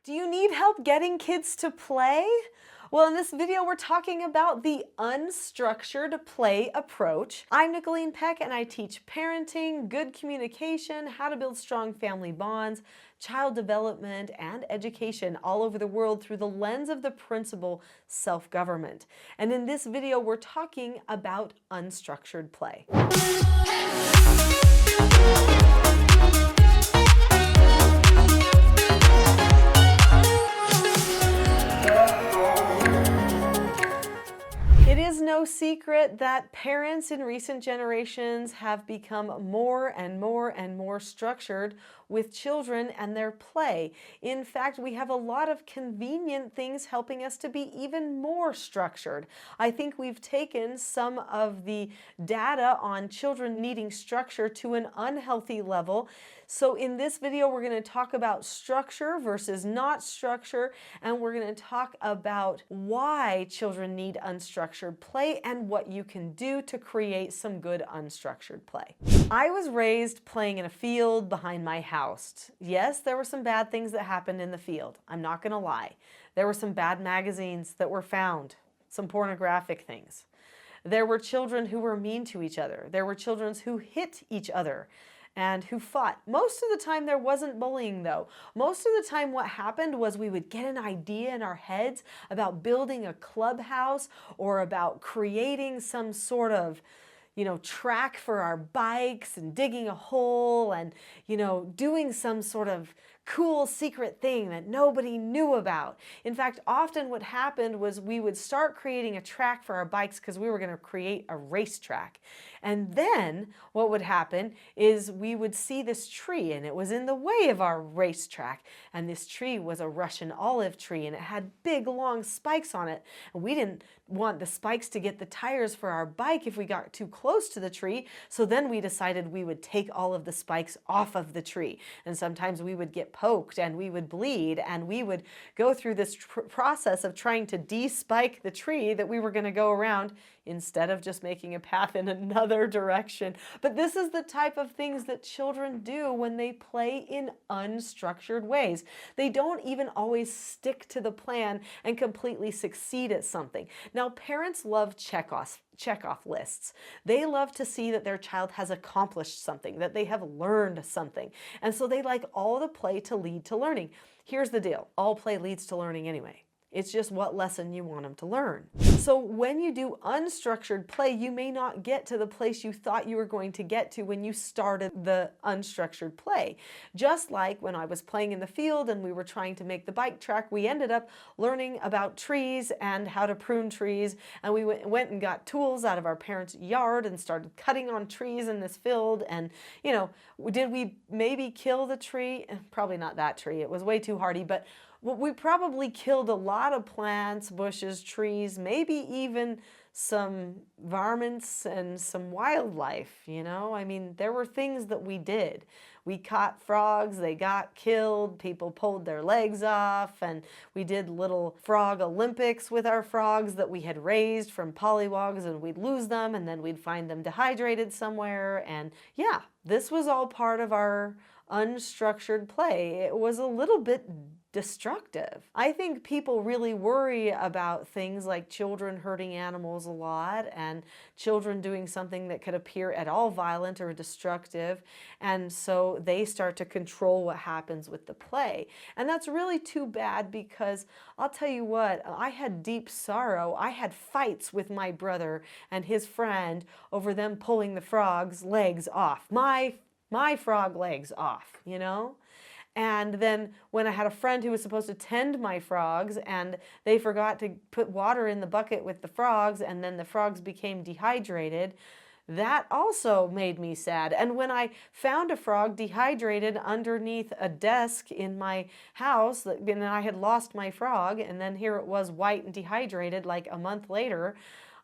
Do you need help getting kids to play? Well, in this video, we're talking about the unstructured play approach. I'm Nicholeen Peck, and I teach parenting, good communication, how to build strong family bonds, child development, and education all over the world through the lens of the principle self-government. And in this video, we're talking about unstructured play. It is no secret that parents in recent generations have become more and more structured with children and their play. In fact, we have a lot of convenient things helping us to be even more structured. I think we've taken some of the data on children needing structure to an unhealthy level. So in this video, we're going to talk about structure versus not structure, and we're going to talk about why children need unstructured play and what you can do to create some good unstructured play. I was raised playing in a field behind my house. Yes, there were some bad things that happened in the field. I'm not going to lie. There were some bad magazines that were found, some pornographic things. There were children who were mean to each other. There were children who hit each other and who fought. Most of the time there wasn't bullying though. Most of the time what happened was we would get an idea in our heads about building a clubhouse or about creating some sort of track for our bikes and digging a hole and, doing some sort of cool secret thing that nobody knew about. In fact, often what happened was we would start creating a track for our bikes because we were going to create a racetrack. And then what would happen is we would see this tree and it was in the way of our racetrack. And this tree was a Russian olive tree and it had big long spikes on it. And we didn't want the spikes to get the tires for our bike if we got too close to the tree. So then we decided we would take all of the spikes off of the tree. And sometimes we would get poked and we would bleed and we would go through this process of trying to de-spike the tree that we were going to go around instead of just making a path in another direction. But this is the type of things that children do when they play in unstructured ways. They don't even always stick to the plan and completely succeed at something. Now, parents love check-off lists. They love to see that their child has accomplished something, that they have learned something. And so they like all the play to lead to learning. Here's the deal. All play leads to learning anyway. It's just what lesson you want them to learn. So when you do unstructured play, you may not get to the place you thought you were going to get to when you started the unstructured play. Just like when I was playing in the field and we were trying to make the bike track, we ended up learning about trees and how to prune trees. And we went and got tools out of our parents' yard and started cutting on trees in this field. And, did we maybe kill the tree? Probably not that tree. It was way too hardy, but we probably killed a lot of plants, bushes, trees, maybe even some varmints and some wildlife, I mean, there were things that we did. We caught frogs, they got killed, people pulled their legs off, and we did little frog Olympics with our frogs that we had raised from pollywogs, and we'd lose them, and then we'd find them dehydrated somewhere, and yeah, this was all part of our unstructured play. It was a little bit destructive. I think people really worry about things like children hurting animals a lot and children doing something that could appear at all violent or destructive, and so they start to control what happens with the play. And that's really too bad because I'll tell you what, I had deep sorrow. I had fights with my brother and his friend over them pulling the frog's legs off. My frog legs off, And then when I had a friend who was supposed to tend my frogs and they forgot to put water in the bucket with the frogs and then the frogs became dehydrated, that also made me sad. And when I found a frog dehydrated underneath a desk in my house, and I had lost my frog, and then here it was white and dehydrated like a month later,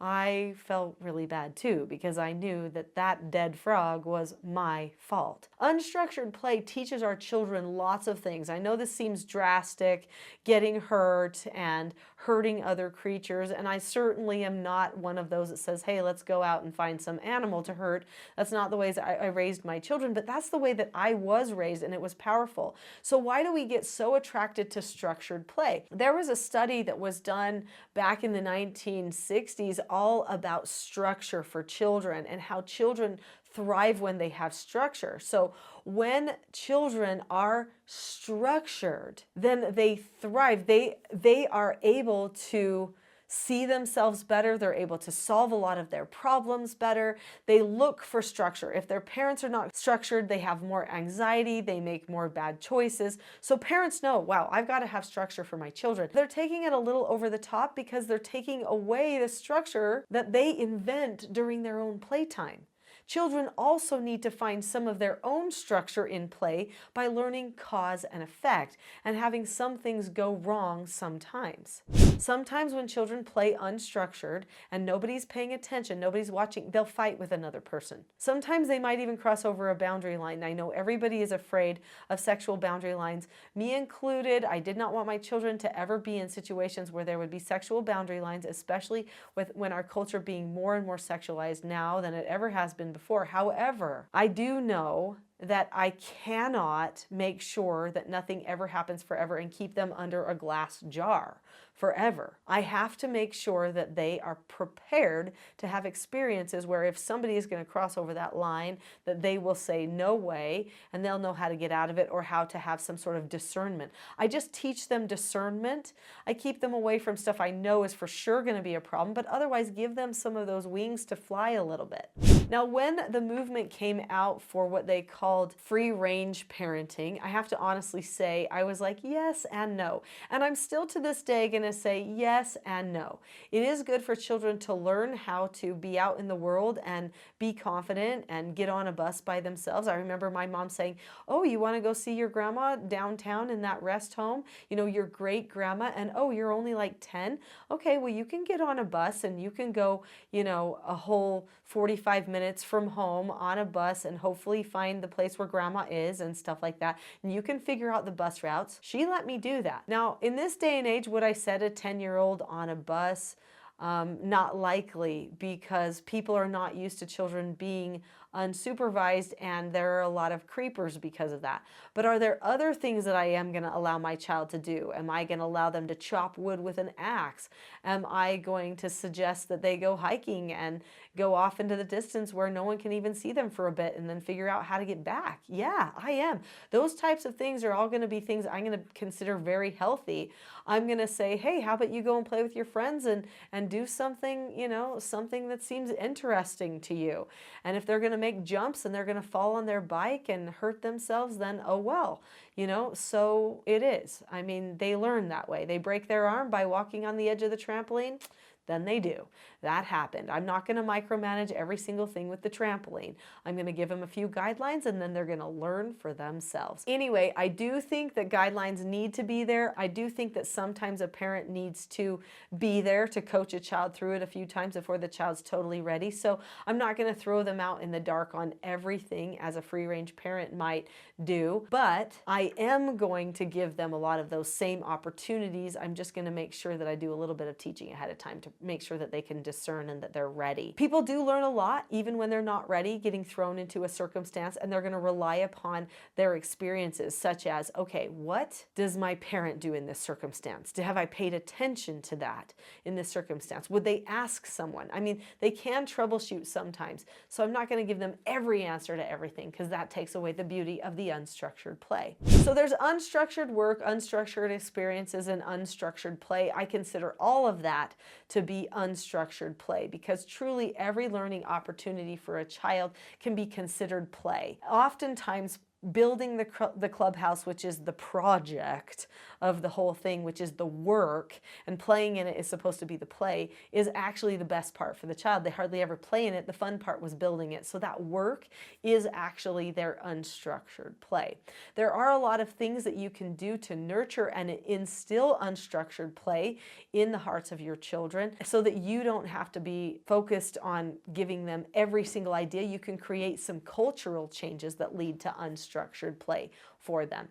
I felt really bad too, because I knew that that dead frog was my fault. Unstructured play teaches our children lots of things. I know this seems drastic, getting hurt and hurting other creatures, and I certainly am not one of those that says, hey, let's go out and find some animal to hurt. That's not the ways I raised my children, but that's the way that I was raised, and it was powerful. So why do we get so attracted to structured play? There was a study that was done back in the 1960s all about structure for children and how children thrive when they have structure. So when children are structured, then they thrive. They are able to see themselves better. They're able to solve a lot of their problems better. They look for structure. If their parents are not structured, they have more anxiety, they make more bad choices. So parents know, wow, I've got to have structure for my children. They're taking it a little over the top because they're taking away the structure that they invent during their own playtime. Children also need to find some of their own structure in play by learning cause and effect and having some things go wrong sometimes. Sometimes when children play unstructured and nobody's paying attention, nobody's watching, they'll fight with another person. Sometimes they might even cross over a boundary line. I know everybody is afraid of sexual boundary lines, me included. I did not want my children to ever be in situations where there would be sexual boundary lines, especially when our culture being more and more sexualized now than it ever has been before. However, I do know that I cannot make sure that nothing ever happens forever and keep them under a glass jar forever. I have to make sure that they are prepared to have experiences where if somebody is going to cross over that line, that they will say no way, and they'll know how to get out of it or how to have some sort of discernment. I just teach them discernment. I keep them away from stuff I know is for sure going to be a problem, but otherwise give them some of those wings to fly a little bit. Now, when the movement came out for what they called free range parenting, I have to honestly say I was like, yes and no. And I'm still to this day going to say yes and no. It is good for children to learn how to be out in the world and be confident and get on a bus by themselves. I remember my mom saying, oh, you want to go see your grandma downtown in that rest home? You know, your great grandma, and oh, you're only like 10? Okay, well, you can get on a bus and you can go, you know, a whole 45 minutes from home on a bus and hopefully find the place where grandma is and stuff like that. And you can figure out the bus routes. She let me do that. Now, in this day and age, would I set a 10-year-old on a bus? Not likely, because people are not used to children being unsupervised, and there are a lot of creepers because of that. But are there other things that I am going to allow my child to do? Am I going to allow them to chop wood with an axe? Am I going to suggest that they go hiking and go off into the distance where no one can even see them for a bit and then figure out how to get back? Yeah, I am. Those types of things are all going to be things I'm going to consider very healthy. I'm going to say, hey, how about you go and play with your friends and do something, you know, something that seems interesting to you. And if they're going to make jumps and they're going to fall on their bike and hurt themselves, then oh well, you know, so it is. I mean, they learn that way. They break their arm by walking on the edge of the trampoline, then they do. That happened. I'm not going to micromanage every single thing with the trampoline. I'm going to give them a few guidelines and then they're going to learn for themselves. Anyway, I do think that guidelines need to be there. I do think that sometimes a parent needs to be there to coach a child through it a few times before the child's totally ready. So I'm not going to throw them out in the dark on everything as a free range parent might do, but I am going to give them a lot of those same opportunities. I'm just going to make sure that I do a little bit of teaching ahead of time to make sure that they can discern and that they're ready. People do learn a lot even when they're not ready, getting thrown into a circumstance, and they're going to rely upon their experiences, such as, okay, what does my parent do in this circumstance? Have I paid attention to that in this circumstance? Would they ask someone? I mean, they can troubleshoot sometimes, so I'm not going to give them every answer to everything because that takes away the beauty of the unstructured play. So there's unstructured work, unstructured experiences, and unstructured play. I consider all of that to be unstructured play because truly every learning opportunity for a child can be considered play. Oftentimes, building the clubhouse, which is the project of the whole thing, which is the work, and playing in it is supposed to be the play, is actually the best part for the child. They hardly ever play in it. The fun part was building it. So that work is actually their unstructured play. There are a lot of things that you can do to nurture and instill unstructured play in the hearts of your children so that you don't have to be focused on giving them every single idea. You can create some cultural changes that lead to unstructured play for them.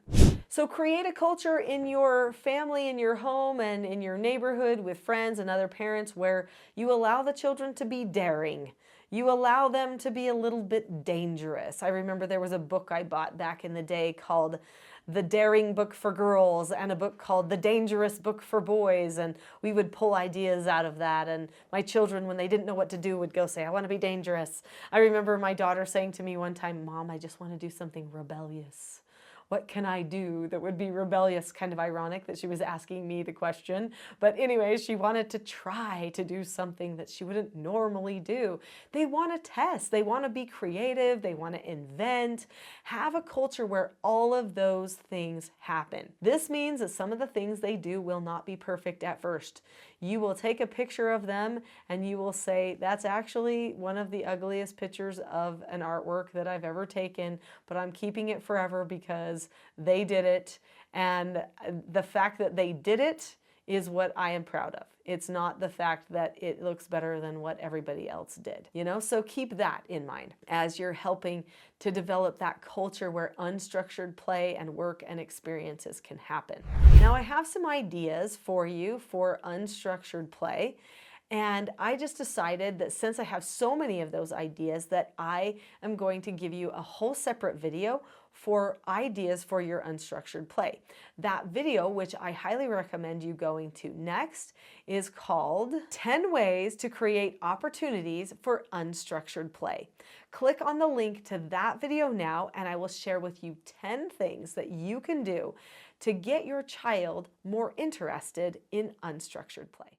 So create a culture in your family, in your home, and in your neighborhood with friends and other parents where you allow the children to be daring. You allow them to be a little bit dangerous. I remember there was a book I bought back in the day called The Daring Book for Girls and a book called The Dangerous Book for Boys, and we would pull ideas out of that, and my children, when they didn't know what to do, would go say, I want to be dangerous. I remember my daughter saying to me one time, Mom, I just want to do something rebellious. What can I do that would be rebellious? Kind of ironic that she was asking me the question. But anyway, she wanted to try to do something that she wouldn't normally do. They want to test. They want to be creative. They want to invent. Have a culture where all of those things happen. This means that some of the things they do will not be perfect at first. You will take a picture of them and you will say, that's actually one of the ugliest pictures of an artwork that I've ever taken, but I'm keeping it forever because they did it. And the fact that they did it is what I am proud of. It's not the fact that it looks better than what everybody else did, you know? So keep that in mind as you're helping to develop that culture where unstructured play and work and experiences can happen. Now I have some ideas for you for unstructured play. And I just decided that since I have so many of those ideas that I am going to give you a whole separate video for ideas for your unstructured play. That video, which I highly recommend you going to next, is called 10 Ways to Create Opportunities for Unstructured Play. Click on the link to that video now and I will share with you 10 things that you can do to get your child more interested in unstructured play.